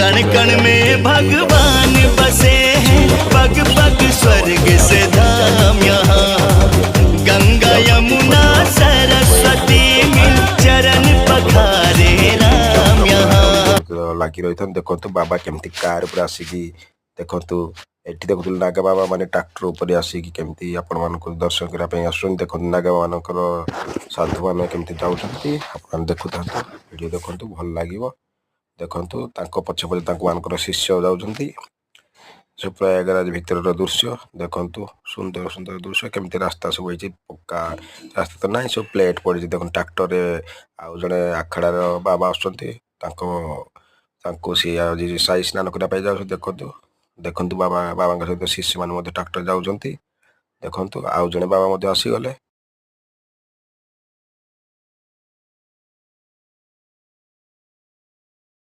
कण कण में भगवान बसे हैं, पग पग स्वर्ग से धाम यहाँ। गंगा यमुना सरस्वती मिल चरण पखारे राम यहाँ। लगी रही था देखो बाबा केमती कार पर आसिकी देखु एटी देखु नागा बाबा माने ट्रैक्टर ऊपर आसिकी केमती आपण मानक दर्शन करने आसुन। देखो नागा मानकर साधु मान केमती जाऊँगी आप देखु वीडियो देखु भल लगे। देखु पछे पछे मानकर शिष्य जाऊँगी। जो प्रयागराज भितर दृश्य देखु सुंदर सुंदर दृश्य केमती रास्ता सब होती पक्का रास्ता तो ना सब प्लेट पड़ी देख ट्रैक्टर आउ जड़े आखड़ार बाबा आसुँच सी आज साई स्नान करने जाऊँ। देखु बाबा बाबा सहित शिष्य मैंने ट्रैक्टर जाऊँच। देखु आउ जड़े बाबा आसीगले।